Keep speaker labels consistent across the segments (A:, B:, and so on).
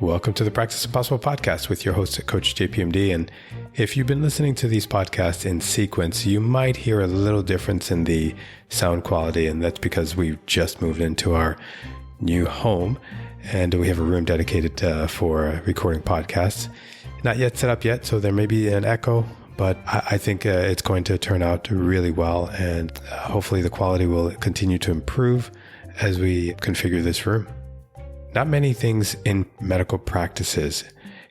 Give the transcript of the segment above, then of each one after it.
A: Welcome to the Practice Impossible podcast with your host, Coach JPMD. And if you've been listening to these podcasts in sequence, you might hear a little difference in the sound quality. And that's because we've just moved into our new home and we have a room dedicated for recording podcasts. Not yet set up yet, so there may be an echo, but I think it's going to turn out really well. And hopefully the quality will continue to improve as we configure this room. Not many things in medical practices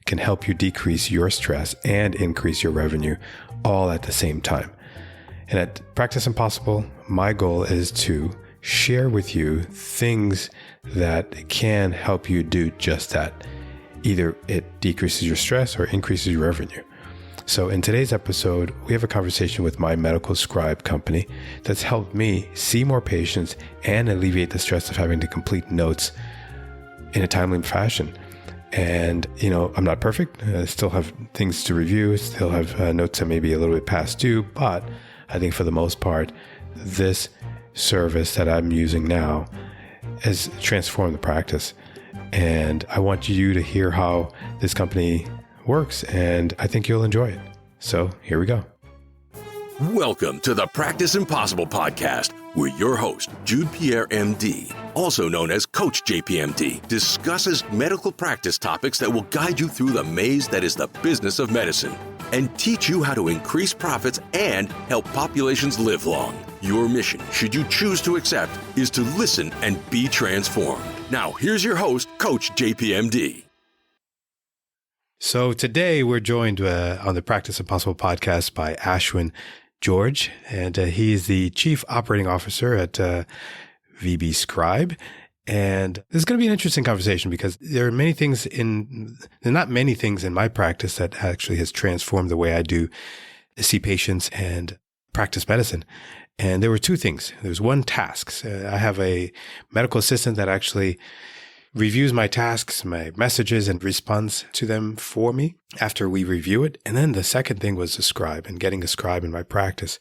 A: can help you decrease your stress and increase your revenue all at the same time. And at Practice Impossible, my goal is to share with you things that can help you do just that. Either it decreases your stress or increases your revenue. So in today's episode, we have a conversation with my medical scribe company that's helped me see more patients and alleviate the stress of having to complete notes in a timely fashion. And, I'm not perfect. I still have things to review, still have notes that may be a little bit past due, but I think for the most part, this service that I'm using now has transformed the practice. And I want you to hear how this company works, and I think you'll enjoy it. So here we go.
B: Welcome to the Practice Impossible podcast, where your host, Jude Pierre, MD, also known as Coach JPMD, discusses medical practice topics that will guide you through the maze that is the business of medicine and teach you how to increase profits and help populations live long. Your mission, should you choose to accept, is to listen and be transformed. Now, here's your host, Coach JPMD.
A: So today we're joined on the Practice Impossible podcast by Ashwin George, and he's the Chief Operating Officer at VP Scribe. And this is going to be an interesting conversation because there are not many things in my practice that actually has transformed the way I do see patients and practice medicine. And there were two things. There's one, tasks. I have a medical assistant that actually reviews my tasks, my messages, and responds to them for me after we review it. And then the second thing was a scribe and getting a scribe in my practice.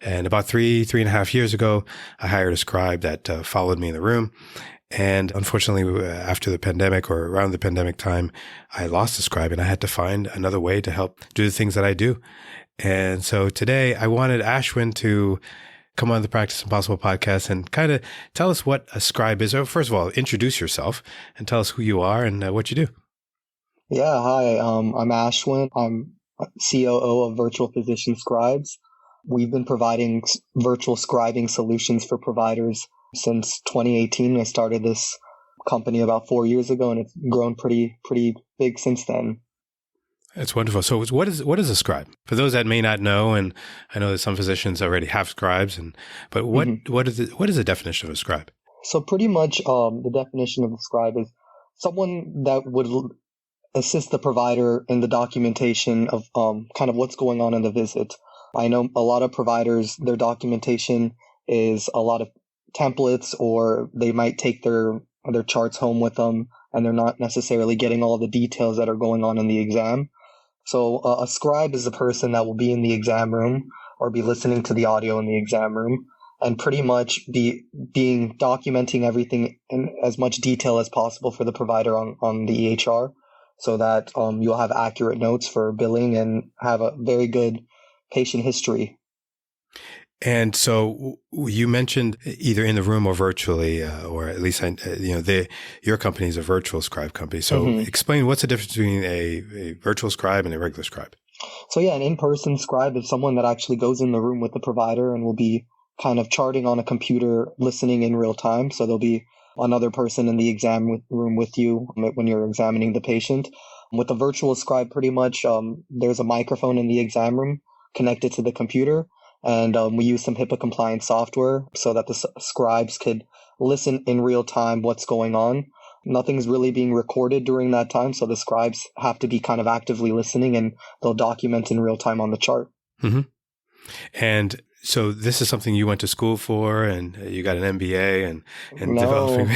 A: And about three and a half years ago, I hired a scribe that followed me in the room. And unfortunately, after the pandemic or around the pandemic time, I lost the scribe and I had to find another way to help do the things that I do. And so today I wanted Ashwin to come on the Practice Impossible podcast and kind of tell us what a scribe is. Or first of all, introduce yourself and tell us who you are and what you do.
C: Yeah, hi, I'm Ashwin. I'm COO of Virtual Physician Scribes. We've been providing virtual scribing solutions for providers since 2018. I started this company about 4 years ago, and it's grown pretty big since then.
A: That's wonderful. So what is a scribe? For those that may not know, and I know that some physicians already have scribes, but what is the definition of a scribe?
C: So pretty much the definition of a scribe is someone that would assist the provider in the documentation of kind of what's going on in the visit. I know a lot of providers, their documentation is a lot of templates, or they might take their charts home with them, and they're not necessarily getting all the details that are going on in the exam. So a scribe is a person that will be in the exam room or be listening to the audio in the exam room and pretty much documenting everything in as much detail as possible for the provider on the EHR, so that you'll have accurate notes for billing and have a very good patient history.
A: And so you mentioned either in the room or virtually, or at least, your company is a virtual scribe company. So explain what's the difference between a virtual scribe and a regular scribe.
C: So yeah, an in-person scribe is someone that actually goes in the room with the provider and will be kind of charting on a computer, listening in real time. So there'll be another person in the exam room with you when you're examining the patient. With a virtual scribe, pretty much there's a microphone in the exam room connected to the computer. And we use some HIPAA-compliant software so that the scribes could listen in real time what's going on. Nothing's really being recorded during that time, so the scribes have to be kind of actively listening, and they'll document in real time on the chart.
A: Mm-hmm. And so this is something you went to school for, and you got an MBA and developing.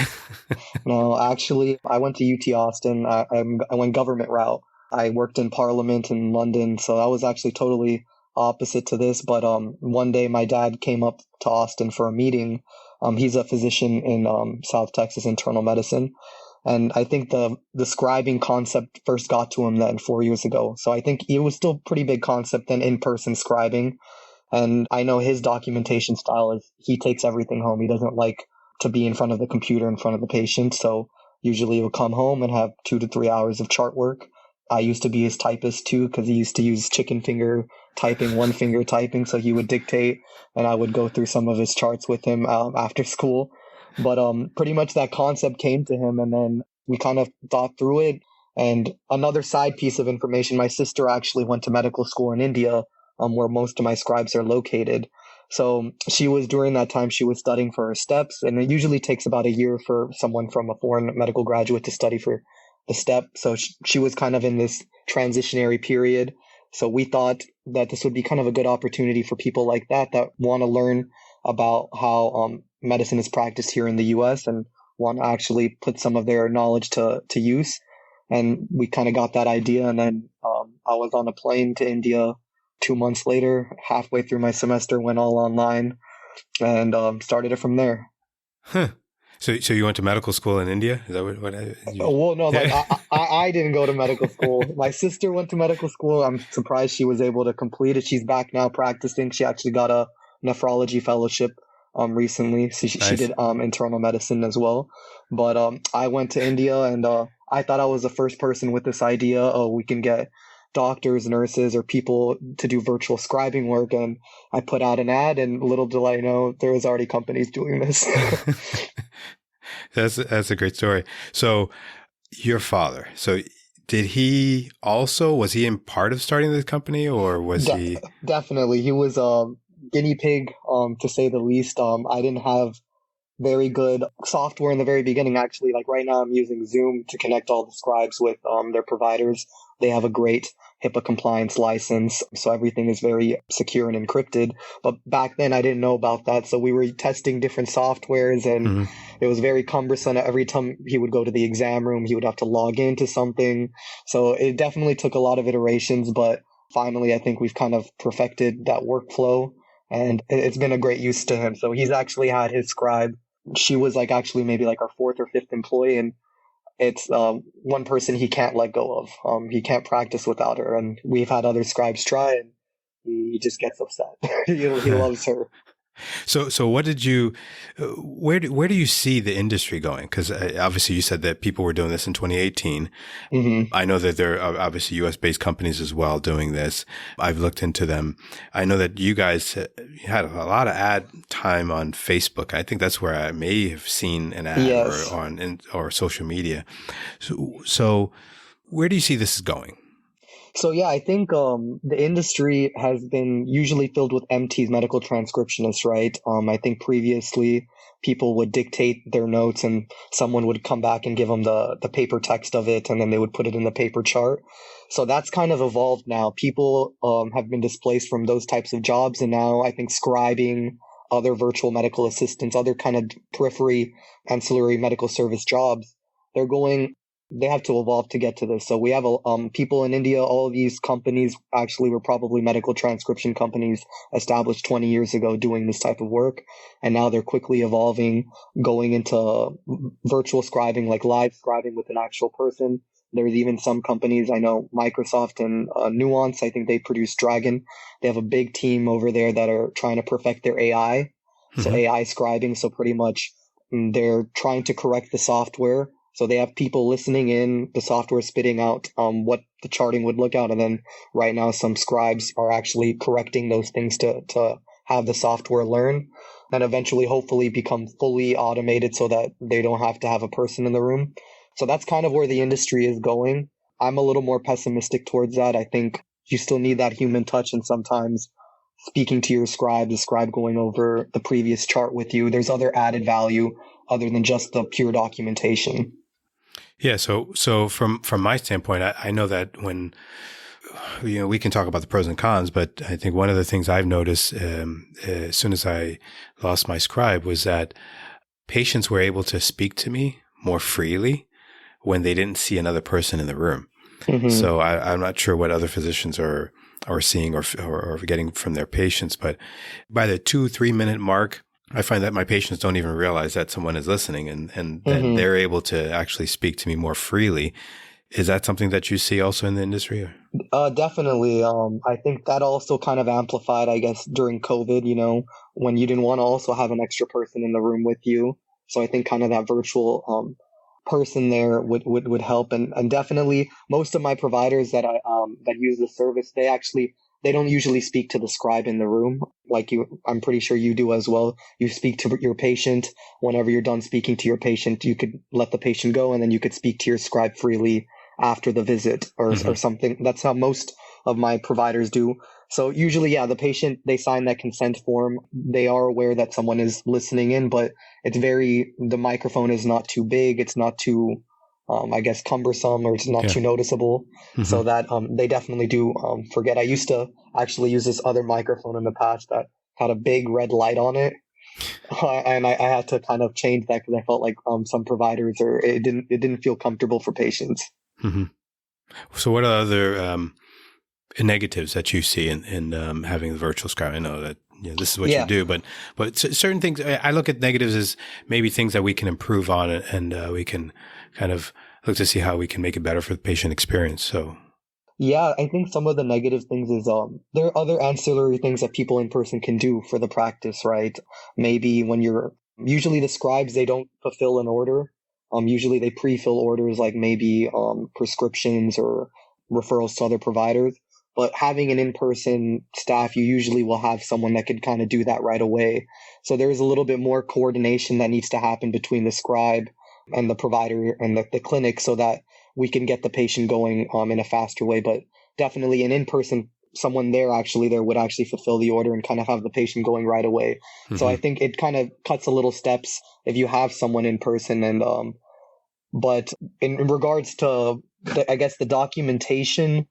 C: No, actually, I went to UT Austin. I went government route. I worked in Parliament in London, so that was actually totally opposite to this. But one day my dad came up to Austin for a meeting. He's a physician in South Texas internal medicine. And I think the scribing concept first got to him then 4 years ago. So I think it was still a pretty big concept than in-person scribing. And I know his documentation style is he takes everything home. He doesn't like to be in front of the computer in front of the patient. So usually he'll come home and have 2 to 3 hours of chart work. I used to be his typist too, because he used to use chicken finger typing, one finger typing. So he would dictate and I would go through some of his charts with him after school. But pretty much that concept came to him, and then we kind of thought through it. And another side piece of information, my sister actually went to medical school in India, where most of my scribes are located. So during that time, she was studying for her steps, and it usually takes about a year for someone from a foreign medical graduate to study for the step. So she was kind of in this transitionary period. So we thought that this would be kind of a good opportunity for people like that want to learn about how medicine is practiced here in the US and want to actually put some of their knowledge to use. And we kind of got that idea. And then I was on a plane to India 2 months later, halfway through my semester, went all online and started it from there.
A: Huh. So you went to medical school in India? Is that what
C: well, no, like I didn't go to medical school. My sister went to medical school. I'm surprised she was able to complete it. She's back now practicing. She actually got a nephrology fellowship recently. So she did internal medicine as well. But I went to India, and I thought I was the first person with this idea. Oh, we can get doctors, nurses, or people to do virtual scribing work. And I put out an ad, and little did I know there was already companies doing this.
A: That's a great story. So your father, was he in part of starting this company, or was he?
C: Definitely. He was a guinea pig, to say the least. I didn't have very good software in the very beginning. Actually, like right now I'm using Zoom to connect all the scribes with their providers. They have a great HIPAA compliance license, so everything is very secure and encrypted. But back then I didn't know about that, so we were testing different softwares, and it was very cumbersome. Every time he would go to the exam room, he would have to log into something. So it definitely took a lot of iterations, but finally I think we've kind of perfected that workflow, and it's been a great use to him. So he's actually had his scribe. She was like actually maybe like our 4th or 5th employee, and it's one person he can't let go of. He can't practice without her, and we've had other scribes try, and he just gets upset. He loves her.
A: So what did you, where do you see the industry going? Because obviously you said that people were doing this in 2018. I know that there are obviously US-based companies as well doing this. I've looked into them. I know that you guys had a lot of ad time on Facebook. I think that's where I may have seen an ad or social media. So where do you see this going?
C: So yeah, I think the industry has been usually filled with MTs, medical transcriptionists, right? I think previously people would dictate their notes and someone would come back and give them the paper text of it, and then they would put it in the paper chart. So that's kind of evolved now. People have been displaced from those types of jobs, and now I think scribing, other virtual medical assistants, other kind of periphery ancillary medical service jobs, they have to evolve to get to this. So we have people in India. All of these companies actually were probably medical transcription companies established 20 years ago doing this type of work. And now they're quickly evolving, going into virtual scribing, like live scribing with an actual person. There's even some companies, I know Microsoft and Nuance, I think they produce Dragon. They have a big team over there that are trying to perfect their AI. So AI scribing. So pretty much they're trying to correct the software. So they have people listening in, the software spitting out what the charting would look out. And then right now some scribes are actually correcting those things to have the software learn and eventually hopefully become fully automated so that they don't have to have a person in the room. So that's kind of where the industry is going. I'm a little more pessimistic towards that. I think you still need that human touch, and sometimes speaking to your scribe, the scribe going over the previous chart with you, there's other added value other than just the pure documentation.
A: Yeah. So from my standpoint, I know that when, we can talk about the pros and cons, but I think one of the things I've noticed as soon as I lost my scribe was that patients were able to speak to me more freely when they didn't see another person in the room. So I'm not sure what other physicians are seeing or getting from their patients, but by the 2-3 minute mark, I find that my patients don't even realize that someone is listening and then they're able to actually speak to me more freely. Is that something that you see also in the industry?
C: Definitely. I think that also kind of amplified, I guess, during COVID, when you didn't want to also have an extra person in the room with you. So I think kind of that virtual person there would help. And definitely most of my providers that that use the service, they don't usually speak to the scribe in the room like I'm pretty sure you do as well. You speak to your patient. Whenever you're done speaking to your patient, you could let the patient go and then you could speak to your scribe freely after the visit or something. That's how most of my providers do. So usually, the patient, they sign that consent form. They are aware that someone is listening in, but the microphone is not too big. It's not too, I guess, cumbersome, or it's not too noticeable. So that they definitely do forget. I used to actually use this other microphone in the past that had a big red light on it. And I had to kind of change that because I felt like some providers it didn't feel comfortable for patients.
A: So what are other negatives that you see in having the virtual scribe? I know that this is what you do, but certain things I look at negatives as maybe things that we can improve on, and we can kind of look to see how we can make it better for the patient experience. So
C: I think some of the negative things is there are other ancillary things that people in person can do for the practice, right? Maybe usually the scribes, they don't fulfill an order. Usually they pre-fill orders like maybe prescriptions or referrals to other providers. But having an in-person staff, you usually will have someone that could kind of do that right away. So there's a little bit more coordination that needs to happen between the scribe and the provider and the clinic so that we can get the patient going in a faster way. But definitely an in-person, someone there would actually fulfill the order and kind of have the patient going right away. So I think it kind of cuts a little steps if you have someone in person. And but in regards to, the documentation,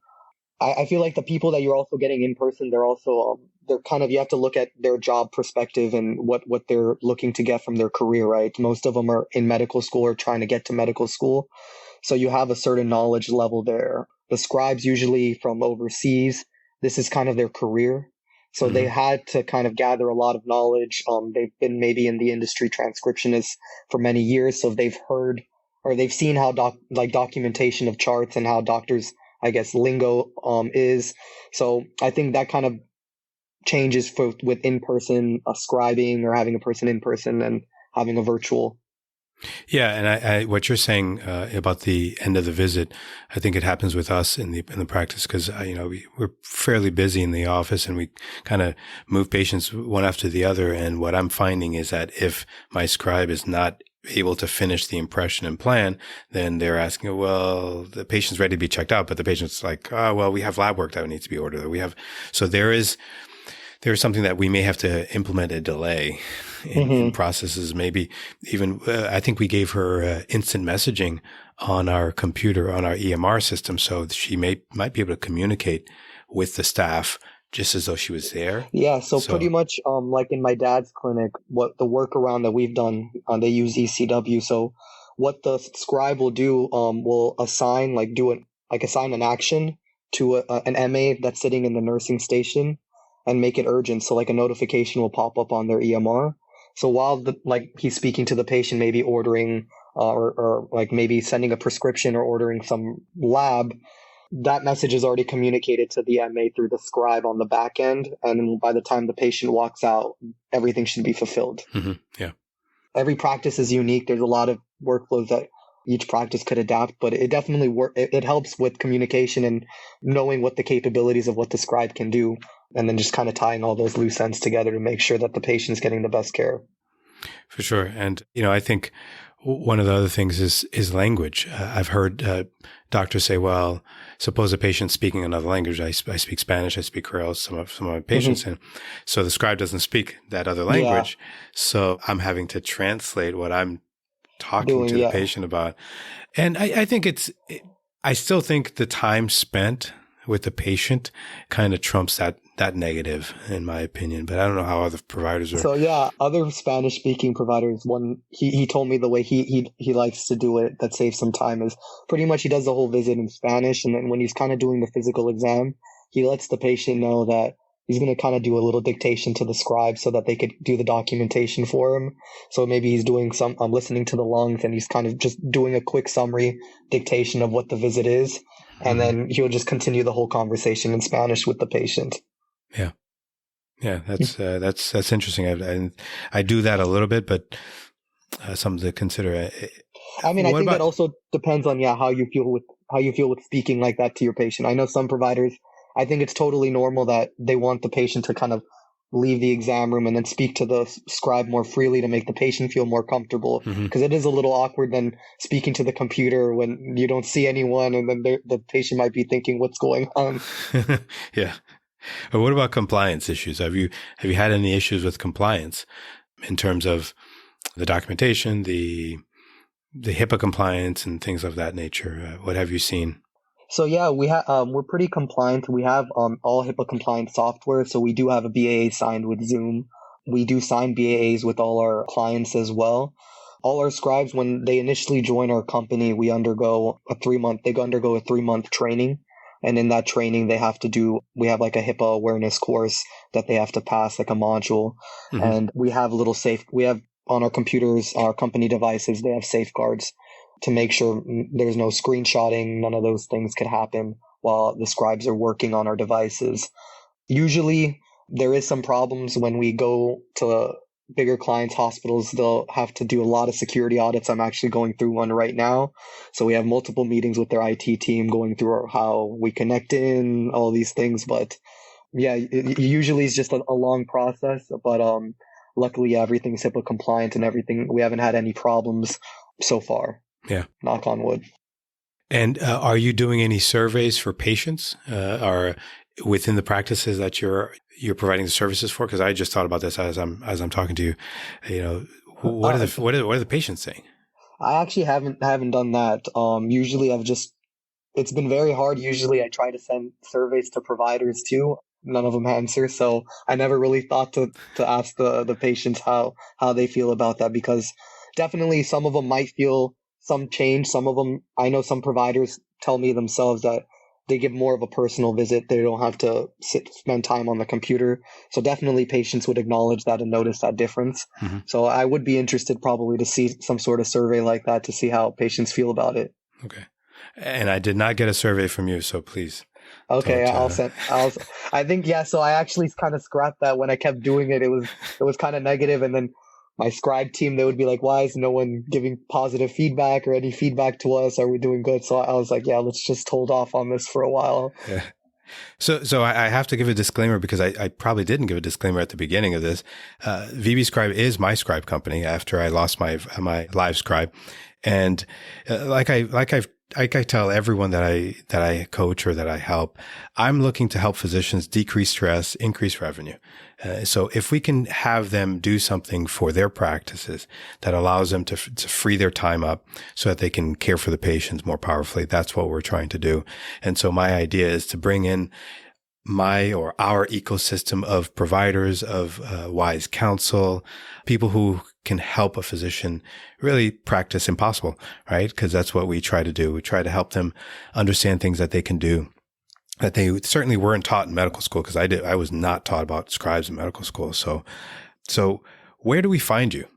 C: I feel like the people that you're also getting in person, they're also, you have to look at their job perspective and what they're looking to get from their career, right? Most of them are in medical school or trying to get to medical school. So you have a certain knowledge level there. The scribes usually from overseas, this is kind of their career. So they had to kind of gather a lot of knowledge. They've been maybe in the industry transcriptionists for many years. So they've heard or they've seen how documentation of charts and how doctors, I guess, lingo is. So I think that kind of changes with in-person scribing or having a person in person and having a virtual.
A: Yeah, and I what you're saying about the end of the visit, I think it happens with us in the practice because we're fairly busy in the office and we kind of move patients one after the other. And what I'm finding is that if my scribe is not able to finish the impression and plan, then they're asking, well, the patient's ready to be checked out, but the patient's like, oh, well, we have lab work that needs to be ordered. So there's something that we may have to implement a delay in processes. Maybe even, I think we gave her instant messaging on our computer, on our EMR system. So she might be able to communicate with the staff just as though she was there.
C: Yeah. So pretty much, like in my dad's clinic, what the workaround that we've done, they use ECW. So what the scribe will do, will assign an action to an MA that's sitting in the nursing station and make it urgent. So like a notification will pop up on their EMR. So while he's speaking to the patient, maybe ordering or like maybe sending a prescription or ordering some lab, that message is already communicated to the MA through the scribe on the back end. And by the time the patient walks out, everything should be fulfilled.
A: Yeah.
C: Every practice is unique. There's a lot of workflows that each practice could adapt, but it definitely it helps with communication and knowing what the capabilities of what the scribe can do. And then just kind of tying all those loose ends together to make sure that the patient's getting the best care.
A: For sure. And, I think one of the other things is language. I've heard doctors say, well, suppose a patient's speaking another language. I speak Spanish, I speak Creole, some of my patients. And so the scribe doesn't speak that other language. Yeah. So I'm having to translate what I'm talking to the patient about. And I think I still think the time spent with the patient kind of trumps that negative, in my opinion. But I don't know how other providers are.
C: So other Spanish speaking providers, he told me the way he likes to do it that saves some time is pretty much he does the whole visit in Spanish, and then when he's kind of doing the physical exam, he lets the patient know that he's going to kind of do a little dictation to the scribe so that they could do the documentation for him. So maybe he's doing some listening to the lungs, and he's kind of just doing a quick summary dictation of what the visit is. And then he'll just continue the whole conversation in Spanish with the patient.
A: Yeah. Yeah, that's interesting. I do that a little bit, but something to consider.
C: I mean, I think that also depends on how you feel with speaking like that to your patient. I know some providers, I think it's totally normal that they want the patient to kind of leave the exam room and then speak to the scribe more freely to make the patient feel more comfortable, because it is a little awkward then speaking to the computer when you don't see anyone, and then the patient might be thinking, what's going on?
A: Yeah. Or what about compliance issues? Have you had any issues with compliance in terms of the documentation, the HIPAA compliance and things of that nature? What have you seen?
C: So we're pretty compliant. We have all HIPAA compliant software. So we do have a BAA signed with Zoom. We do sign BAAs with all our clients as well. All our scribes, when they initially join our company, they undergo a 3-month training. And in that training, we have like a HIPAA awareness course that they have to pass, like a module. And we have on our computers, our company devices, they have safeguards to make sure there's no screenshotting. None of those things could happen while the scribes are working on our devices. Usually there is some problems when we go to bigger clients, hospitals. They'll have to do a lot of security audits. I'm actually going through one right now. So we have multiple meetings with their IT team going through how we connect in, all these things. But yeah, it usually is just a long process. But luckily, everything's HIPAA compliant and everything. We haven't had any problems so far.
A: Yeah.
C: Knock on wood.
A: And are you doing any surveys for patients or within the practices that you're providing the services for? Because I just thought about this as I'm talking to you. You know, what are the patients saying?
C: I actually haven't done that. Usually it's been very hard. Usually I try to send surveys to providers too. None of them answer. So I never really thought to ask the patients how they feel about that, because definitely some of them might feel some change. Some of them, I know some providers tell me themselves that they give more of a personal visit. They don't have to spend time on the computer. So definitely patients would acknowledge that and notice that difference. So I would be interested probably to see some sort of survey like that to see how patients feel about it. Okay.
A: And I did not get a survey from you, so please.
C: Okay, I think, so I actually kind of scrapped that when I kept doing it. It was kind of negative, and then my scribe team, they would be like, why is no one giving positive feedback or any feedback to us? Are we doing good? So I was like, let's just hold off on this for a while.
A: Yeah. So I have to give a disclaimer, because I probably didn't give a disclaimer at the beginning of this. VP Scribe is my scribe company after I lost my live scribe. And like I tell everyone that I coach or that I help, I'm looking to help physicians decrease stress, increase revenue. So if we can have them do something for their practices that allows them to free their time up so that they can care for the patients more powerfully, that's what we're trying to do. And so my idea is to bring in our ecosystem of providers, of wise counsel, people who can help a physician really practice impossible, right? Because that's what we try to do. We try to help them understand things that they can do that they certainly weren't taught in medical school, because I was not taught about scribes in medical school. So where do we find you?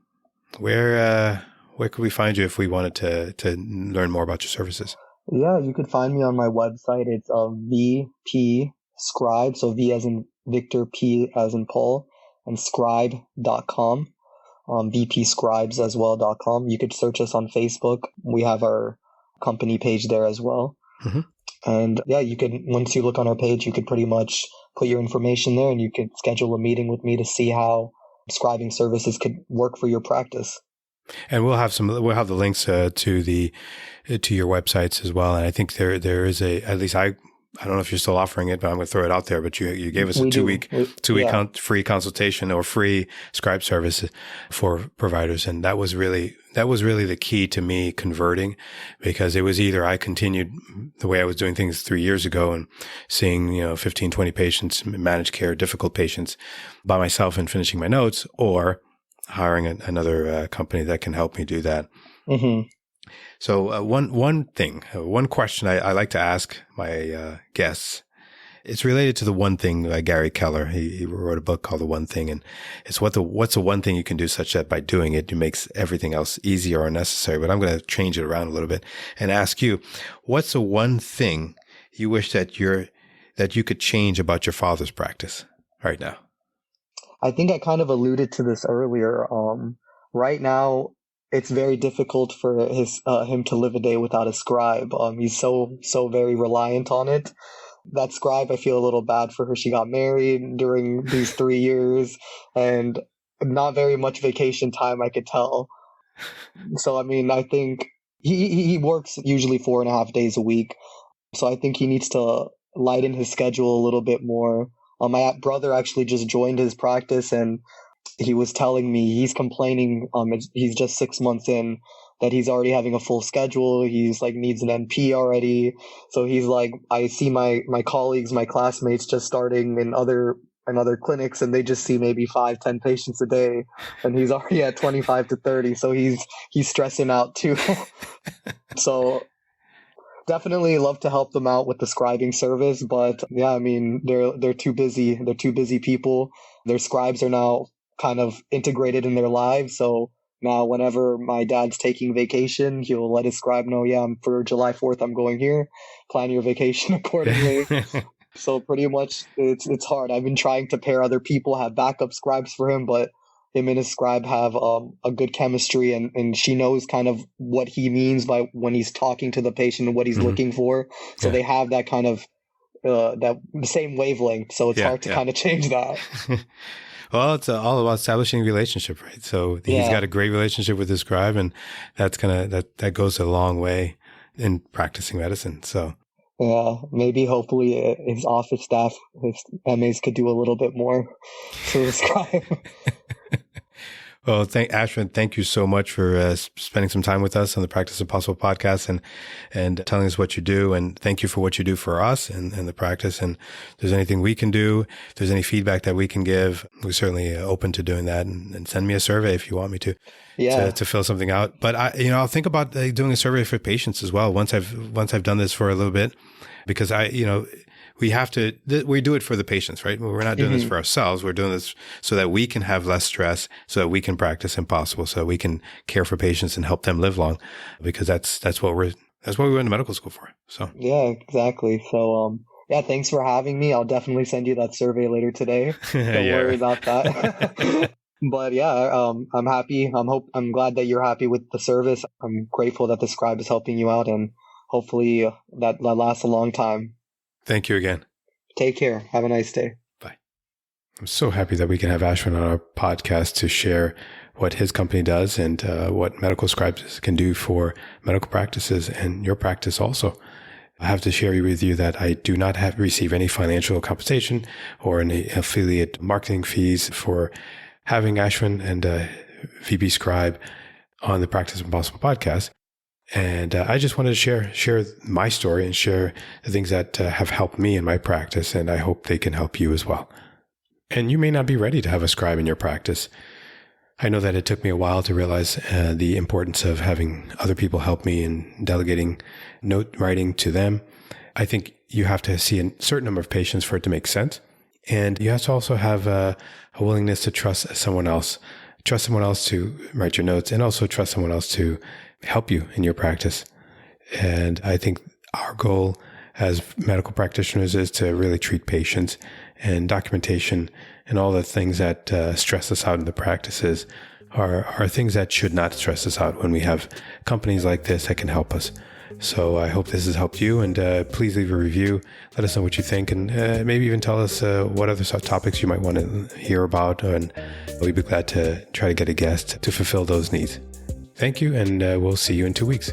A: Where could we find you if we wanted to learn more about your services?
C: Yeah, you could find me on my website. It's VP Scribe, so V as in Victor, P as in Paul, and scribe.com. VPscribes as well.com. You could search us on Facebook. We have our company page there as well. And you can, once you look on our page, you could pretty much put your information there, and you could schedule a meeting with me to see how scribing services could work for your practice.
A: And we'll have the links to your websites as well. And I think there is at least I don't know if you're still offering it, but I'm going to throw it out there. But you gave us a two-week free consultation or free scribe service for providers. And that was really the key to me converting, because it was either I continued the way I was doing things 3 years ago and seeing, 15, 20 patients, managed care, difficult patients by myself and finishing my notes, or hiring another company that can help me do that. So one question I like to ask my guests it's related to the one thing, Gary Keller. He wrote a book called The One Thing, and it's what's the one thing you can do such that by doing it, it makes everything else easier or necessary. But I'm going to change it around a little bit and ask you, what's the one thing you wish that you could change about your father's practice right now?
C: I think I kind of alluded to this earlier. Right now, it's very difficult for him to live a day without a scribe. He's so very reliant on it. That scribe, I feel a little bad for her. She got married during these 3 years and not very much vacation time, I could tell. So, I mean, I think he works usually 4.5 days a week. So I think he needs to lighten his schedule a little bit more. My brother actually just joined his practice, and he was telling me he's complaining. He's just 6 months in, that he's already having a full schedule. He's like needs an NP already. So he's like, I see my colleagues, my classmates just starting in other clinics, and they just see maybe 5-10 patients a day, and he's already at 25 to 30. So he's stressing out too. So definitely love to help them out with the scribing service, but yeah, I mean, they're too busy. They're too busy people. Their scribes are now kind of integrated in their lives. So now whenever my dad's taking vacation, he'll let his scribe know, yeah, for July 4th, I'm going here. Plan your vacation accordingly. So pretty much it's hard. I've been trying to pair other people, have backup scribes for him, but him and his scribe have a good chemistry, and she knows kind of what he means by when he's talking to the patient and what he's looking for. So they have that kind of the same waveling. So it's hard to kind of change that.
A: Well, it's all about establishing a relationship, right? So he's got a great relationship with his scribe, and that goes a long way in practicing medicine. So
C: yeah, maybe hopefully his office staff, his MAs, could do a little bit more to the scribe.
A: Well, Ashwin, thank you so much for spending some time with us on the Practice Impossible podcast and telling us what you do. And thank you for what you do for us and the practice. And if there's anything we can do, if there's any feedback that we can give, we're certainly open to doing that. And send me a survey if you want me to fill something out. But I'll think about doing a survey for patients as well once I've done this for a little bit, because we do it for the patients, right? We're not doing this for ourselves. We're doing this so that we can have less stress, so that we can practice Impossible, so that we can care for patients and help them live long, because that's what we went to medical school for. So
C: yeah, exactly. So thanks for having me. I'll definitely send you that survey later today. Don't worry about that. But yeah, I'm happy. I'm glad that you're happy with the service. I'm grateful that the scribe is helping you out, and hopefully that lasts a long time.
A: Thank you again.
C: Take care. Have a nice day.
A: Bye. I'm so happy that we can have Ashwin on our podcast to share what his company does and what medical scribes can do for medical practices and your practice also. I have to share with you that I do not receive any financial compensation or any affiliate marketing fees for having Ashwin and VP Scribe on the Practice Impossible podcast. And I just wanted to share my story and share the things that have helped me in my practice, and I hope they can help you as well. And you may not be ready to have a scribe in your practice. I know that it took me a while to realize the importance of having other people help me in delegating note writing to them. I think you have to see a certain number of patients for it to make sense. And you have to also have a willingness to trust someone else to write your notes, and also trust someone else to help you in your practice. And I think our goal as medical practitioners is to really treat patients, and documentation and all the things that stress us out in the practices are things that should not stress us out when we have companies like this that can help us. So I hope this has helped you, and please leave a review. Let us know what you think, and maybe even tell us what other topics you might want to hear about, and we'd be glad to try to get a guest to fulfill those needs. Thank you, and we'll see you in 2 weeks.